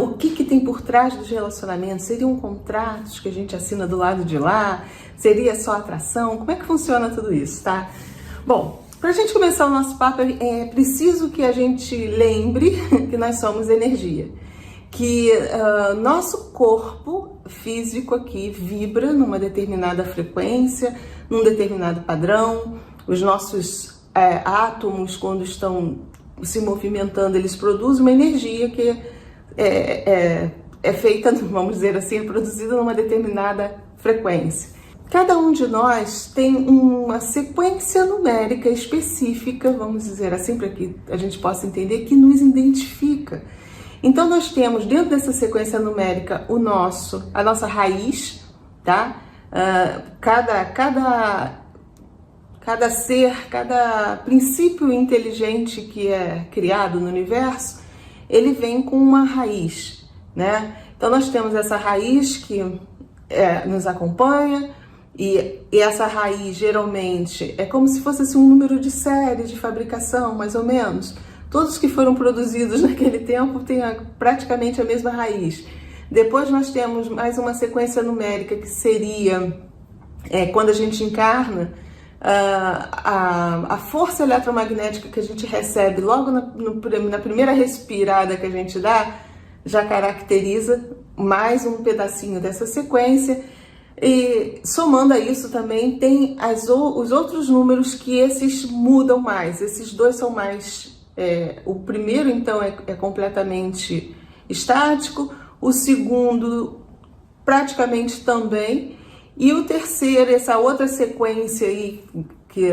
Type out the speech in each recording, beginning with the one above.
O que tem por trás dos relacionamentos? Seriam contratos que a gente assina do lado de lá? Seria só atração? Como é que funciona tudo isso, tá? Bom, para a gente começar o nosso papo, é preciso que a gente lembre que nós somos energia. Que nosso corpo físico aqui vibra numa determinada frequência, num determinado padrão. Os nossos átomos, quando estão se movimentando, eles produzem uma energia que é feita, vamos dizer assim, é produzida numa determinada frequência. Cada um de nós tem uma sequência numérica específica, vamos dizer assim, para que a gente possa entender, que nos identifica. Então nós temos dentro dessa sequência numérica a nossa raiz, tá? Cada ser, cada princípio inteligente que é criado no universo, ele vem com uma raiz, né? Então nós temos essa raiz que nos acompanha, e essa raiz geralmente é como se fosse assim, um número de série de fabricação, mais ou menos. Todos que foram produzidos naquele tempo têm praticamente a mesma raiz. Depois nós temos mais uma sequência numérica que seria, quando a gente encarna, a força eletromagnética que a gente recebe logo na primeira respirada que a gente dá, já caracteriza mais um pedacinho dessa sequência. E somando a isso também tem os outros números que esses mudam mais. Esses dois são mais... o primeiro então é completamente estático, o segundo praticamente também, e o terceiro, essa outra sequência aí, que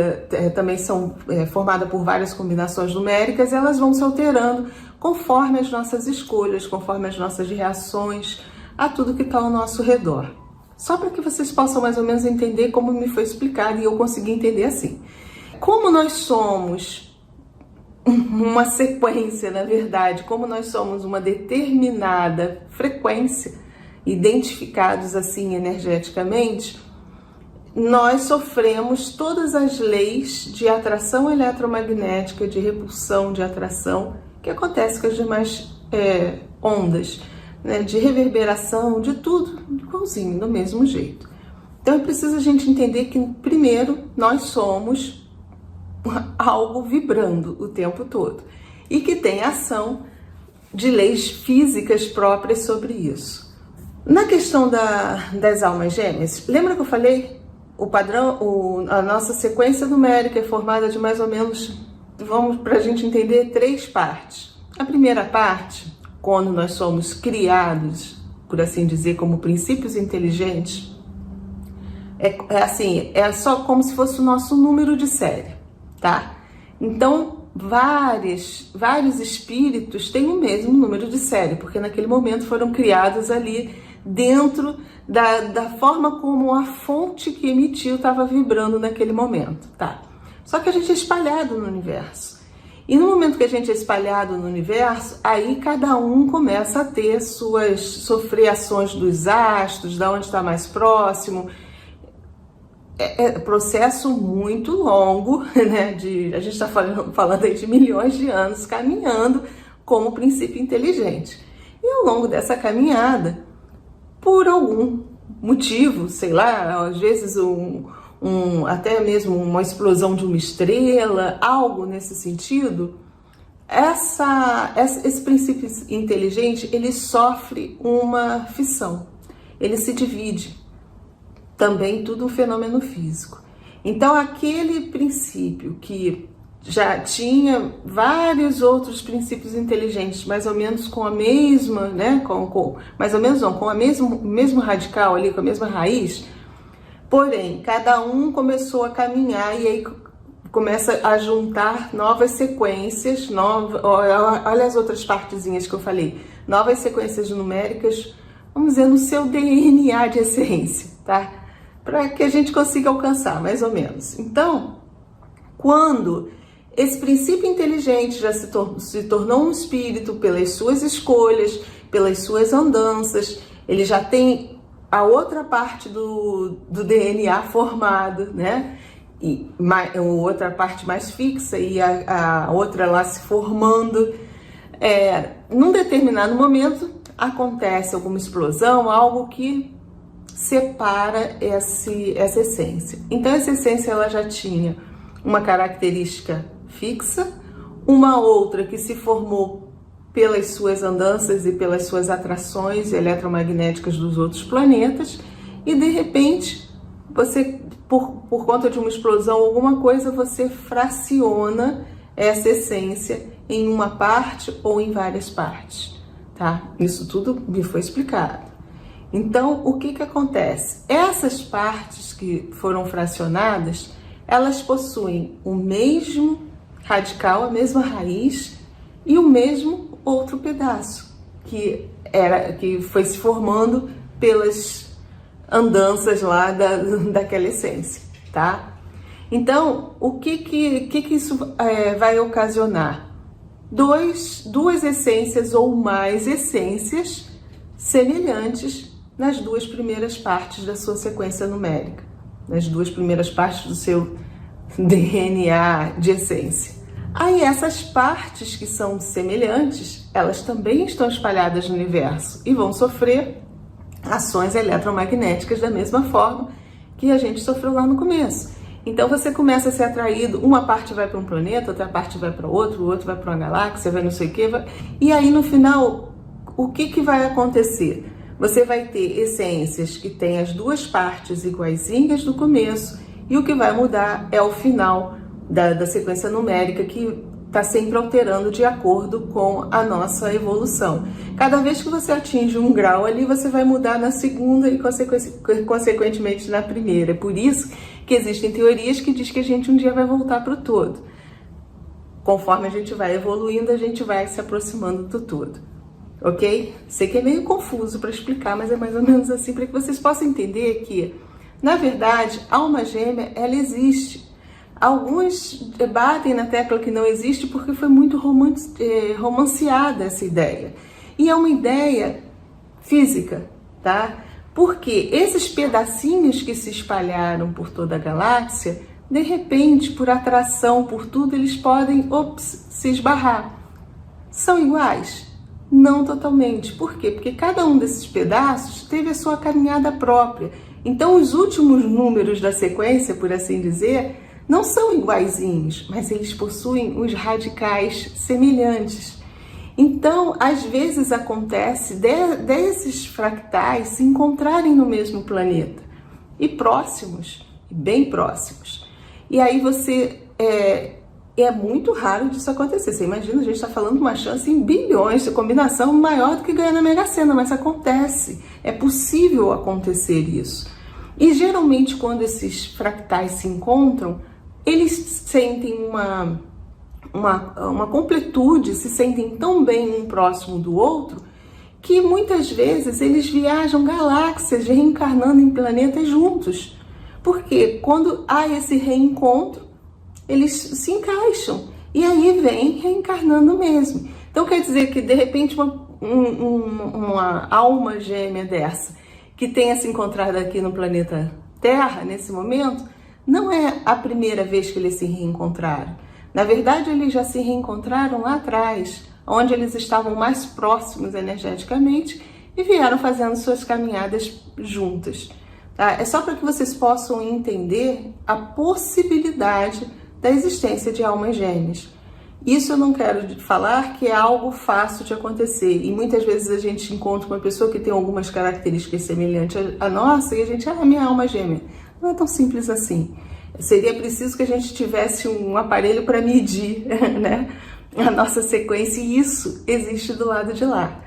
também são formada por várias combinações numéricas, elas vão se alterando conforme as nossas escolhas, conforme as nossas reações a tudo que está ao nosso redor. Só para que vocês possam mais ou menos entender como me foi explicado e eu consegui entender assim. Como nós somos uma sequência, na verdade, como nós somos uma determinada frequência, identificados assim energeticamente, nós sofremos todas as leis de atração eletromagnética, de repulsão, de atração, que acontece com as demais ondas, né, de reverberação, de tudo, igualzinho, do mesmo jeito. Então é preciso a gente entender que, primeiro, nós somos algo vibrando o tempo todo e que tem ação de leis físicas próprias sobre isso. Na questão das almas gêmeas, lembra que eu falei? O padrão, a nossa sequência numérica é formada de mais ou menos, vamos para a gente entender, 3 partes. A primeira parte, quando nós somos criados, por assim dizer, como princípios inteligentes, é só como se fosse o nosso número de série, tá? Então, vários espíritos têm o mesmo número de série, porque naquele momento foram criados ali dentro da forma como a fonte que emitiu estava vibrando naquele momento, tá? Só que a gente é espalhado no universo. E no momento que a gente é espalhado no universo, aí cada um começa a ter sofrer ações dos astros, da onde está mais próximo. É processo muito longo, né? A gente está falando aí de milhões de anos caminhando como princípio inteligente. E ao longo dessa caminhada, por algum motivo, sei lá, às vezes até mesmo uma explosão de uma estrela, algo nesse sentido, esse princípio inteligente, ele sofre uma fissão, ele se divide, também tudo um fenômeno físico. Então aquele princípio que já tinha vários outros princípios inteligentes, mais ou menos com a mesma, né, mais ou menos não, com o mesmo radical ali, com a mesma raiz. Porém, cada um começou a caminhar e aí começa a juntar novas sequências, olha as outras partezinhas que eu falei, novas sequências numéricas, vamos dizer, no seu DNA de essência, tá? Para que a gente consiga alcançar, mais ou menos. Então, quando esse princípio inteligente já se tornou um espírito pelas suas escolhas, pelas suas andanças, ele já tem a outra parte do DNA formado, né? E outra parte mais fixa e a outra lá se formando. num determinado momento acontece alguma explosão, algo que separa essa essência. Então essa essência ela já tinha uma característica fixa, uma outra que se formou pelas suas andanças e pelas suas atrações eletromagnéticas dos outros planetas, e de repente você, por conta de uma explosão ou alguma coisa, você fraciona essa essência em uma parte ou em várias partes, tá? Isso tudo me foi explicado. Então, o que acontece? Essas partes que foram fracionadas, elas possuem o mesmo radical, a mesma raiz e o mesmo outro pedaço, que foi se formando pelas andanças lá daquela essência, tá? Então, o que isso vai ocasionar? Duas essências ou mais essências semelhantes nas duas primeiras partes da sua sequência numérica, nas duas primeiras partes do seu DNA de essência. Aí essas partes que são semelhantes, elas também estão espalhadas no universo e vão sofrer ações eletromagnéticas da mesma forma que a gente sofreu lá no começo. Então você começa a ser atraído, uma parte vai para um planeta, outra parte vai para outro, o outro vai para uma galáxia, vai não sei o que, e aí no final, o que vai acontecer? Você vai ter essências que têm as duas partes iguaizinhas do começo, e o que vai mudar é o final da sequência numérica, que está sempre alterando de acordo com a nossa evolução. Cada vez que você atinge um grau ali, você vai mudar na segunda e consequentemente na primeira. É por isso que existem teorias que dizem que a gente um dia vai voltar para o todo. Conforme a gente vai evoluindo, a gente vai se aproximando do todo. Ok? Sei que é meio confuso para explicar, mas é mais ou menos assim, para que vocês possam entender que, na verdade, a alma gêmea, ela existe. Alguns debatem na tecla que não existe porque foi muito romanceada essa ideia. E é uma ideia física, tá? Porque esses pedacinhos que se espalharam por toda a galáxia, de repente, por atração, por tudo, eles podem se esbarrar. São iguais? Não totalmente. Por quê? Porque cada um desses pedaços teve a sua caminhada própria. Então, os últimos números da sequência, por assim dizer, não são iguaizinhos, mas eles possuem os radicais semelhantes. Então, às vezes acontece desses fractais se encontrarem no mesmo planeta, e próximos, bem próximos. E aí é muito raro disso acontecer. Você imagina, a gente está falando de uma chance em bilhões, de combinação maior do que ganhar na Mega Sena, mas acontece, é possível acontecer isso. E geralmente quando esses fractais se encontram, eles sentem uma completude, se sentem tão bem um próximo do outro, que muitas vezes eles viajam galáxias, reencarnando em planetas juntos. Porque quando há esse reencontro, eles se encaixam e aí vem reencarnando mesmo. Então quer dizer que de repente uma alma gêmea dessa, que tenha se encontrado aqui no planeta Terra nesse momento, não é a primeira vez que eles se reencontraram. Na verdade, eles já se reencontraram lá atrás, onde eles estavam mais próximos energeticamente e vieram fazendo suas caminhadas juntas. Tá? É só para que vocês possam entender a possibilidade da existência de almas gêmeas. Isso eu não quero falar que é algo fácil de acontecer, e muitas vezes a gente encontra uma pessoa que tem algumas características semelhantes à nossa e a gente, minha alma gêmea. Não é tão simples assim. Seria preciso que a gente tivesse um aparelho para medir, né, a nossa sequência, e isso existe do lado de lá.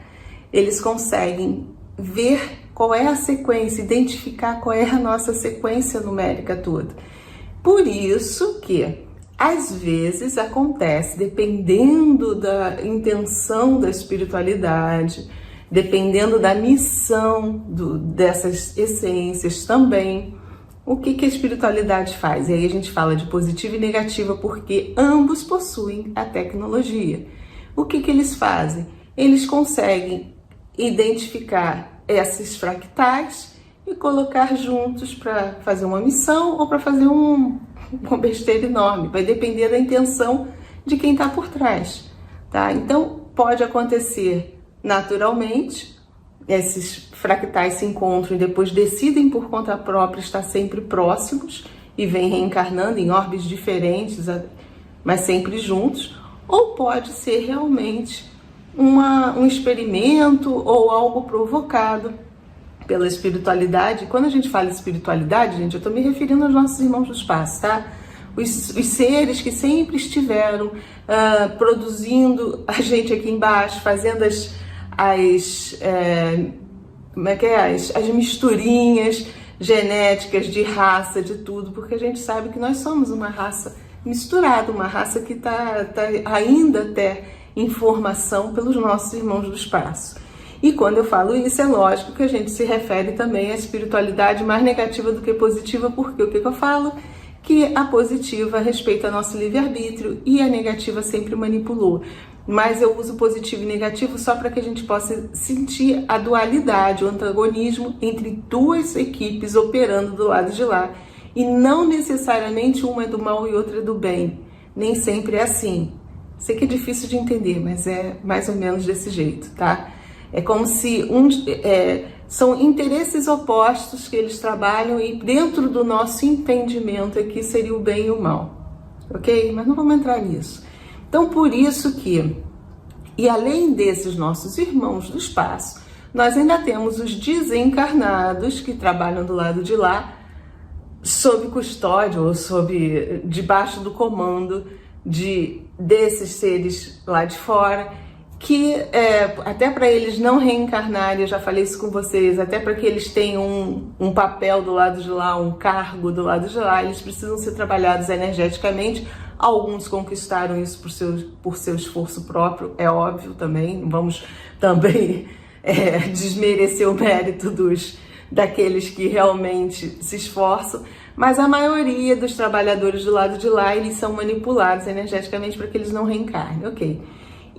Eles conseguem ver qual é a sequência, identificar qual é a nossa sequência numérica toda. Por isso que, às vezes, acontece, dependendo da intenção da espiritualidade, dependendo da missão dessas essências também, o que a espiritualidade faz? E aí a gente fala de positiva e negativa porque ambos possuem a tecnologia. O que eles fazem? Eles conseguem identificar esses fractais e colocar juntos para fazer uma missão ou para fazer uma besteira enorme. Vai depender da intenção de quem está por trás, tá? Então, pode acontecer naturalmente, esses fractais se encontram e depois decidem por conta própria estar sempre próximos e vêm reencarnando em órbitas diferentes, mas sempre juntos, ou pode ser realmente um experimento ou algo provocado pela espiritualidade. Quando a gente fala de espiritualidade, gente, eu estou me referindo aos nossos irmãos do espaço, tá? Os seres que sempre estiveram produzindo a gente aqui embaixo, fazendo as misturinhas genéticas de raça, de tudo, porque a gente sabe que nós somos uma raça misturada, uma raça que tá ainda até em formação pelos nossos irmãos do espaço. E quando eu falo isso, é lógico que a gente se refere também à espiritualidade mais negativa do que positiva, porque o que eu falo? Que a positiva respeita nosso livre-arbítrio e a negativa sempre manipulou. Mas eu uso positivo e negativo só para que a gente possa sentir a dualidade, o antagonismo entre duas equipes operando do lado de lá. E não necessariamente uma é do mal e outra é do bem. Nem sempre é assim. Sei que é difícil de entender, mas é mais ou menos desse jeito, tá? É como se são interesses opostos que eles trabalham e dentro do nosso entendimento aqui seria o bem e o mal, ok? Mas não vamos entrar nisso. Então, por isso que, e além desses nossos irmãos do espaço, nós ainda temos os desencarnados que trabalham do lado de lá, sob custódia ou debaixo do comando desses seres lá de fora, que até para eles não reencarnarem, eu já falei isso com vocês, até para que eles tenham um papel do lado de lá, um cargo do lado de lá, eles precisam ser trabalhados energeticamente. Alguns conquistaram isso por seu esforço próprio, é óbvio também, não vamos também desmerecer o mérito daqueles que realmente se esforçam, mas a maioria dos trabalhadores do lado de lá, eles são manipulados energeticamente para que eles não reencarnem, ok?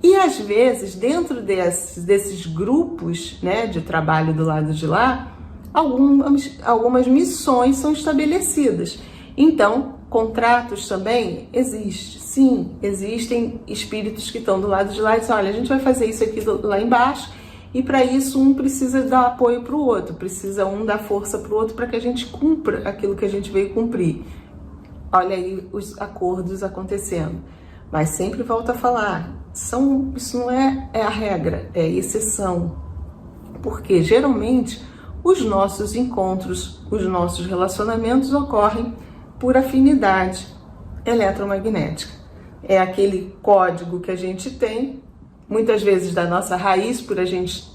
E às vezes, dentro desses grupos, né, de trabalho do lado de lá, algumas missões são estabelecidas. Então, contratos também existem. Sim, existem espíritos que estão do lado de lá e dizem, olha, a gente vai fazer isso aqui lá embaixo, e para isso um precisa dar apoio para o outro, precisa um dar força para o outro para que a gente cumpra aquilo que a gente veio cumprir. Olha aí os acordos acontecendo. Mas sempre volto a falar, isso não é a regra, é exceção. Porque geralmente os nossos encontros, os nossos relacionamentos ocorrem por afinidade eletromagnética. É aquele código que a gente tem, muitas vezes da nossa raiz, por a gente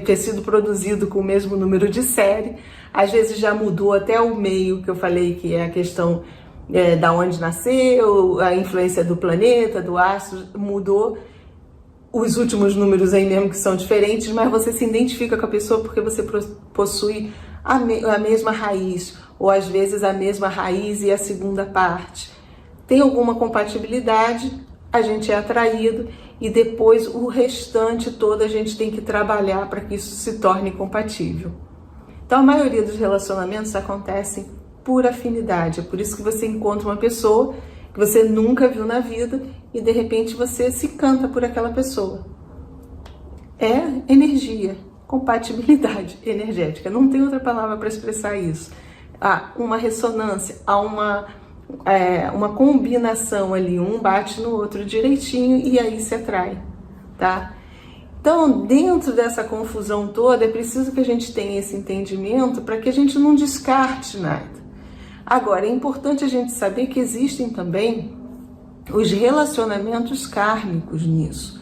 ter sido produzido com o mesmo número de série. Às vezes já mudou até o meio, que eu falei que é a questão da onde nasceu, a influência do planeta, do astro, mudou. Os últimos números aí mesmo que são diferentes, mas você se identifica com a pessoa porque você possui a mesma raiz, ou às vezes a mesma raiz e a segunda parte. Tem alguma compatibilidade, a gente é atraído e depois o restante todo a gente tem que trabalhar para que isso se torne compatível. Então a maioria dos relacionamentos acontecem por afinidade, é por isso que você encontra uma pessoa que você nunca viu na vida e de repente você se canta por aquela pessoa. É energia, compatibilidade energética, não tem outra palavra para expressar isso. Há uma ressonância, há uma combinação ali, um bate no outro direitinho e aí se atrai, tá? Então, dentro dessa confusão toda, é preciso que a gente tenha esse entendimento para que a gente não descarte nada. Agora, é importante a gente saber que existem também os relacionamentos kármicos nisso.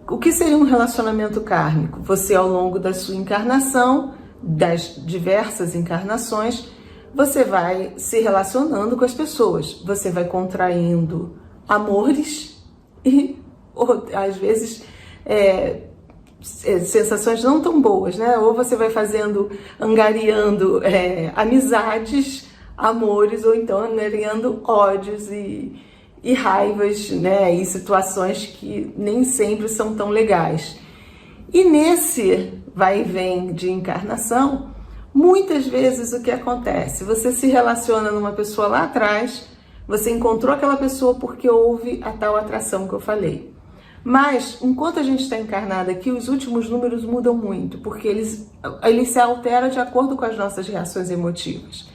O que seria um relacionamento kármico? Você, ao longo da sua encarnação, das diversas encarnações, você vai se relacionando com as pessoas. Você vai contraindo amores e, às vezes, sensações não tão boas, né? Ou você vai angariando amizades, amores, ou então angariando ódios e raivas, né? E situações que nem sempre são tão legais. E nesse vai e vem de encarnação, muitas vezes o que acontece? Você se relaciona numa pessoa lá atrás, você encontrou aquela pessoa porque houve a tal atração que eu falei. Mas, enquanto a gente está encarnado aqui, os últimos números mudam muito, porque eles se alteram de acordo com as nossas reações emotivas.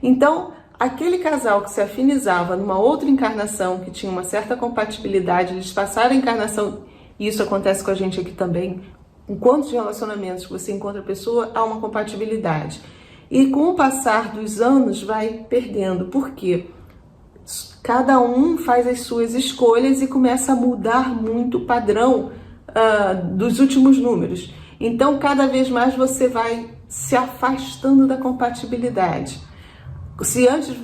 Então, aquele casal que se afinizava numa outra encarnação, que tinha uma certa compatibilidade, eles passaram a encarnação, e isso acontece com a gente aqui também, em quantos relacionamentos que você encontra a pessoa, há uma compatibilidade. E com o passar dos anos, vai perdendo. Por quê? Cada um faz as suas escolhas e começa a mudar muito o padrão dos últimos números. Então, cada vez mais você vai se afastando da compatibilidade. Se antes,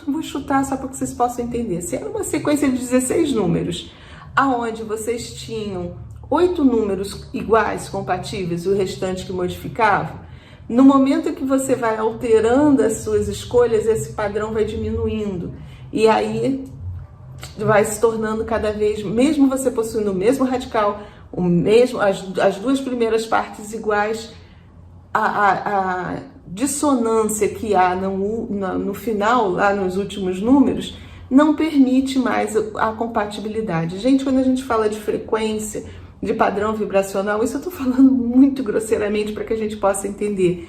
vou chutar só para que vocês possam entender, se era uma sequência de 16 números, aonde vocês tinham 8 números iguais, compatíveis, e o restante que modificava, no momento que você vai alterando as suas escolhas, esse padrão vai diminuindo. E aí vai se tornando cada vez, mesmo você possuindo o mesmo radical, as duas primeiras partes iguais, a dissonância que há no final, lá nos últimos números, não permite mais a compatibilidade. Gente, quando a gente fala de frequência, de padrão vibracional, isso eu estou falando muito grosseiramente para que a gente possa entender.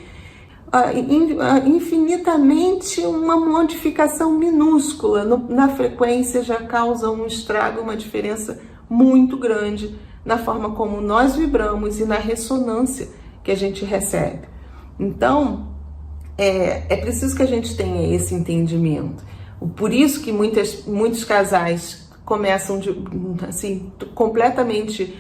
Infinitamente uma modificação minúscula na frequência já causa um estrago, uma diferença muito grande na forma como nós vibramos e na ressonância que a gente recebe. Então, é preciso que a gente tenha esse entendimento. Por isso que muitos casais começam assim, completamente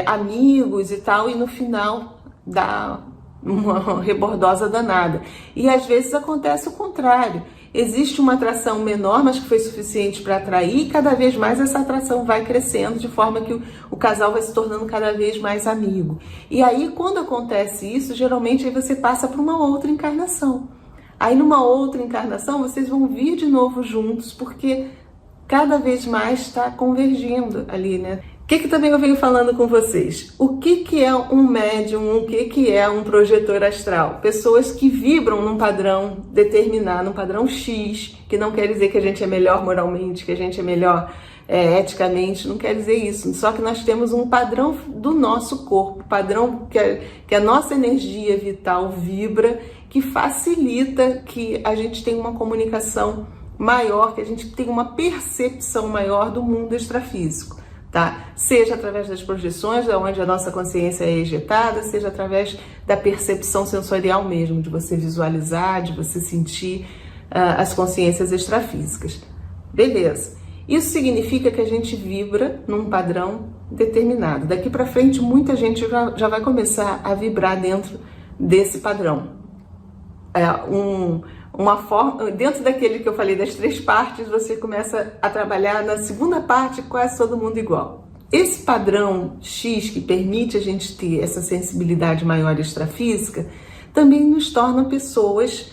amigos e tal, e no final dá uma rebordosa danada. E às vezes acontece o contrário. Existe uma atração menor, mas que foi suficiente para atrair, e cada vez mais essa atração vai crescendo, de forma que o casal vai se tornando cada vez mais amigo. E aí, quando acontece isso, geralmente aí você passa para uma outra encarnação. Aí numa outra encarnação, vocês vão vir de novo juntos, porque cada vez mais está convergindo ali, né? O que também eu venho falando com vocês? O que é um médium? O que é um projetor astral? Pessoas que vibram num padrão determinado, num padrão X, que não quer dizer que a gente é melhor moralmente, que a gente é melhor eticamente, não quer dizer isso. Só que nós temos um padrão do nosso corpo, padrão que a nossa energia vital vibra, que facilita que a gente tenha uma comunicação maior, que a gente tenha uma percepção maior do mundo extrafísico. Tá? Seja através das projeções, onde a nossa consciência é ejetada, seja através da percepção sensorial mesmo, de você visualizar, de você sentir as consciências extrafísicas. Beleza. Isso significa que a gente vibra num padrão determinado. Daqui para frente, muita gente já vai começar a vibrar dentro desse padrão. Uma forma, dentro daquele que eu falei das 3 partes, você começa a trabalhar na segunda parte, quase todo mundo igual. Esse padrão X que permite a gente ter essa sensibilidade maior extrafísica também nos torna pessoas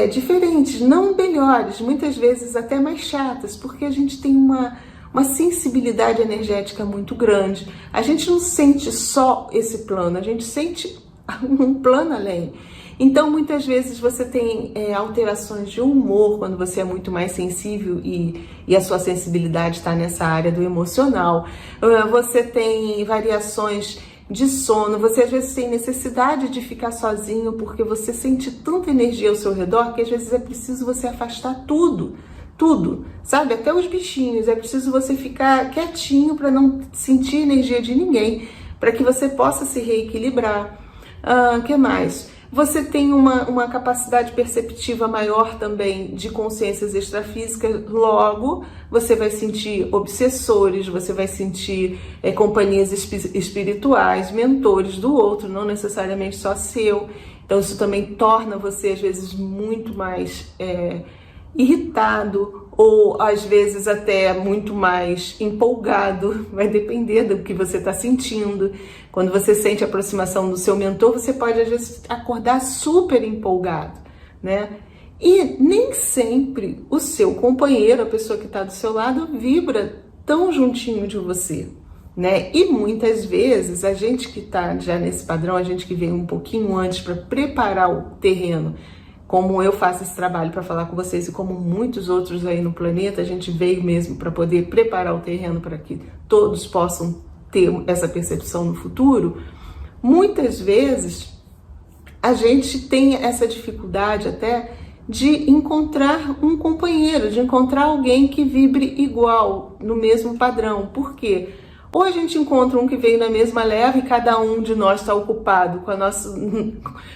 diferentes, não melhores, muitas vezes até mais chatas, porque a gente tem uma sensibilidade energética muito grande. A gente não sente só esse plano, a gente sente um plano além. Então, muitas vezes você tem alterações de humor quando você é muito mais sensível e a sua sensibilidade está nessa área do emocional. Você tem variações de sono, você às vezes tem necessidade de ficar sozinho porque você sente tanta energia ao seu redor que às vezes é preciso você afastar tudo, sabe? Até os bichinhos, é preciso você ficar quietinho para não sentir energia de ninguém, para que você possa se reequilibrar. Que mais? Você tem uma capacidade perceptiva maior também de consciências extrafísicas, logo você vai sentir obsessores, você vai sentir companhias espirituais, mentores do outro, não necessariamente só seu. Então isso também torna você às vezes muito mais irritado, ou às vezes até muito mais empolgado, vai depender do que você está sentindo. Quando você sente a aproximação do seu mentor, você pode às vezes acordar super empolgado, né? E nem sempre o seu companheiro, a pessoa que está do seu lado, vibra tão juntinho de você, né? E muitas vezes a gente que está já nesse padrão, a gente que veio um pouquinho antes para preparar o terreno como eu faço esse trabalho para falar com vocês e como muitos outros aí no planeta, a gente veio mesmo para poder preparar o terreno para que todos possam ter essa percepção no futuro. Muitas vezes a gente tem essa dificuldade até de encontrar um companheiro, de encontrar alguém que vibre igual, no mesmo padrão. Por quê? Ou a gente encontra um que veio na mesma leva e cada um de nós está ocupado com a nossa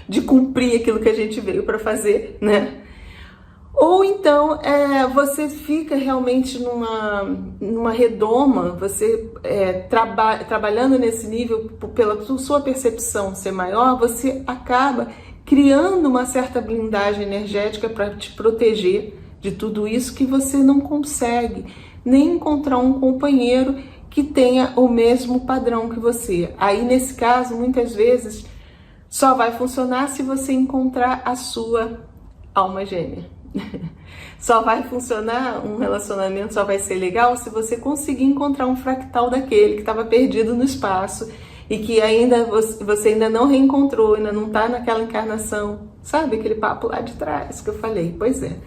de cumprir aquilo que a gente veio para fazer, né? Ou então você fica realmente numa redoma, você trabalhando nesse nível, pela sua percepção ser maior, você acaba criando uma certa blindagem energética para te proteger de tudo isso que você não consegue nem encontrar um companheiro que tenha o mesmo padrão que você. Aí, nesse caso, muitas vezes, só vai funcionar se você encontrar a sua alma gêmea. Só vai funcionar um relacionamento, só vai ser legal se você conseguir encontrar um fractal daquele que estava perdido no espaço e que ainda você ainda não reencontrou, ainda não está naquela encarnação. Sabe aquele papo lá de trás que eu falei? Pois é.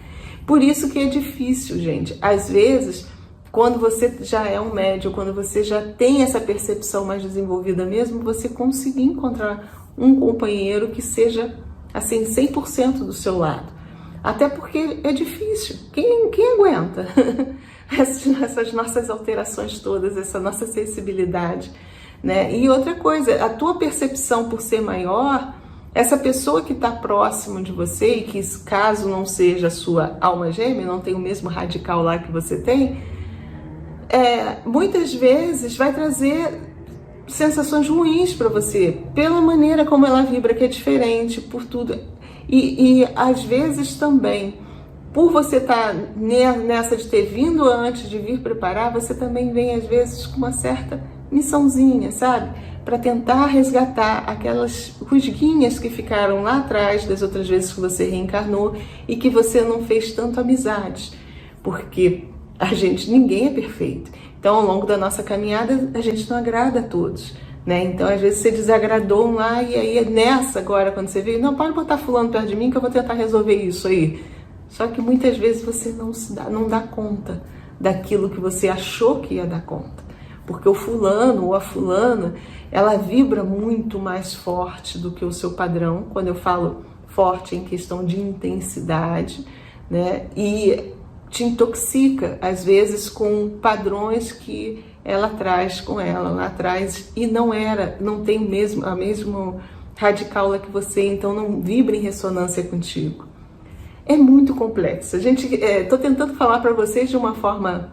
Por isso que é difícil, gente. Às vezes, quando você já é um médium, quando você já tem essa percepção mais desenvolvida mesmo, você conseguir encontrar um companheiro que seja, assim, 100% do seu lado. Até porque é difícil. Quem aguenta essas nossas alterações todas, essa nossa sensibilidade, né? E outra coisa, a tua percepção por ser maior, essa pessoa que está próximo de você e que, caso não seja a sua alma gêmea, não tem o mesmo radical lá que você tem, muitas vezes vai trazer sensações ruins para você, pela maneira como ela vibra, que é diferente, por tudo. E às vezes também, por você estar nessa de ter vindo antes de vir preparar, você também vem às vezes com uma certa missãozinha, sabe? Para tentar resgatar aquelas rusguinhas que ficaram lá atrás das outras vezes que você reencarnou e que você não fez tanto amizades, porque ninguém é perfeito. Então, ao longo da nossa caminhada, a gente não agrada a todos, né? Então, às vezes você desagradou um lá e aí nessa agora, quando você vê, não, pode botar fulano perto de mim que eu vou tentar resolver isso aí. Só que muitas vezes você não dá conta daquilo que você achou que ia dar conta. Porque o fulano ou a fulana, ela vibra muito mais forte do que o seu padrão. Quando eu falo forte em questão de intensidade, né? E te intoxica, às vezes, com padrões que ela traz com ela lá atrás e não tem a mesma radical lá que você, então não vibra em ressonância contigo. É muito complexo. Tô tentando falar para vocês de uma forma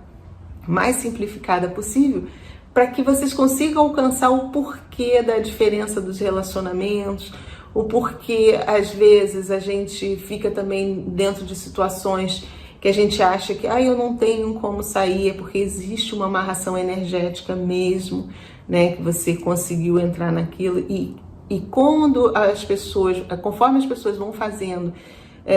mais simplificada possível, para que vocês consigam alcançar o porquê da diferença dos relacionamentos, o porquê, às vezes, a gente fica também dentro de situações que a gente acha que eu não tenho como sair, é porque existe uma amarração energética mesmo, né, que você conseguiu entrar naquilo, e quando conforme as pessoas vão fazendo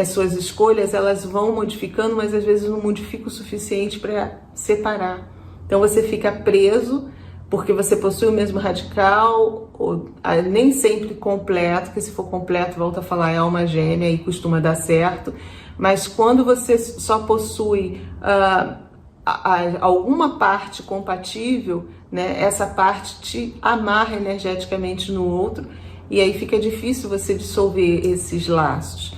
suas escolhas, elas vão modificando, mas às vezes não modifica o suficiente para separar. Então você fica preso porque você possui o mesmo radical, nem sempre completo, que se for completo, volta a falar, é alma gêmea e costuma dar certo. Mas quando você só possui alguma parte compatível, né, essa parte te amarra energeticamente no outro e aí fica difícil você dissolver esses laços.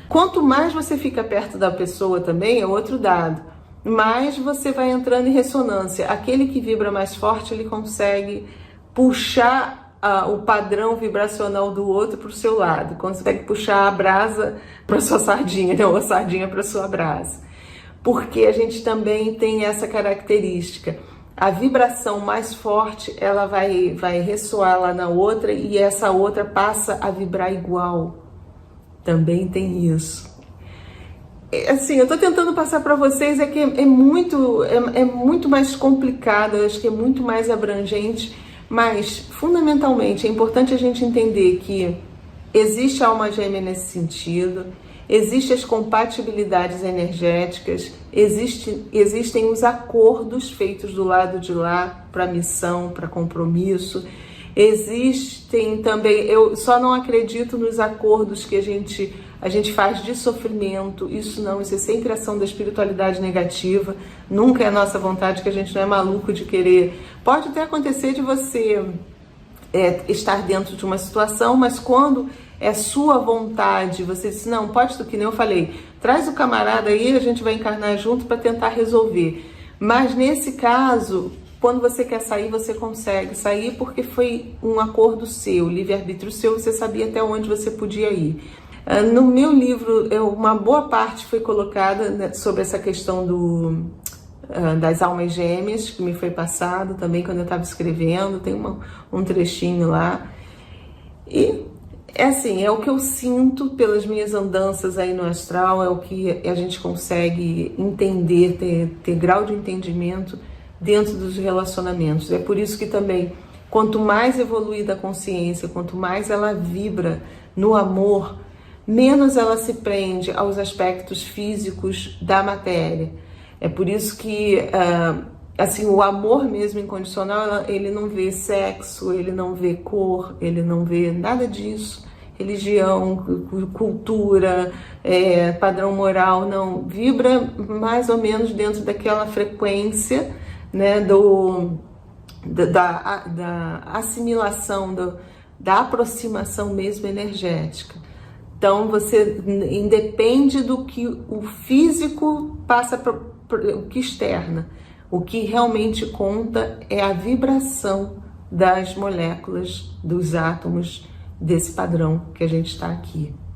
Quanto mais você fica perto da pessoa também, é outro dado, mais você vai entrando em ressonância. Aquele que vibra mais forte, ele consegue puxar o padrão vibracional do outro para o seu lado, consegue puxar a brasa para sua sardinha, né? Ou a sardinha para sua brasa. Porque a gente também tem essa característica. A vibração mais forte, ela vai ressoar lá na outra e essa outra passa a vibrar igual. Também tem isso. Assim, eu tô tentando passar para vocês que é muito mais complicado, eu acho que é muito mais abrangente, mas fundamentalmente é importante a gente entender que existe a alma gêmea nesse sentido, existem as compatibilidades energéticas, existem os acordos feitos do lado de lá para missão, para compromisso. Existem também, eu só não acredito nos acordos que a gente a gente faz de sofrimento. Isso não, isso é sempre ação da espiritualidade negativa, nunca é a nossa vontade, que a gente não é maluco de querer. Pode até acontecer de você estar dentro de uma situação, mas quando é sua vontade, você diz, não, pode, que nem eu falei, traz o camarada aí, a gente vai encarnar junto para tentar resolver. Mas nesse caso, quando você quer sair, você consegue sair porque foi um acordo seu, livre-arbítrio seu, você sabia até onde você podia ir. No meu livro, uma boa parte foi colocada, né, sobre essa questão das almas gêmeas, que me foi passado também quando eu estava escrevendo, tem um trechinho lá. E é assim, é o que eu sinto pelas minhas andanças aí no astral, é o que a gente consegue entender, ter grau de entendimento dentro dos relacionamentos. É por isso que também, quanto mais evoluída a consciência, quanto mais ela vibra no amor, menos ela se prende aos aspectos físicos da matéria. É por isso que assim, o amor mesmo incondicional, ele não vê sexo, ele não vê cor, ele não vê nada disso, religião, cultura, padrão moral, não, vibra mais ou menos dentro daquela frequência, né, da assimilação, da aproximação mesmo energética. Então você independe do que o físico passa para o que externa. O que realmente conta é a vibração das moléculas, dos átomos, desse padrão que a gente está aqui.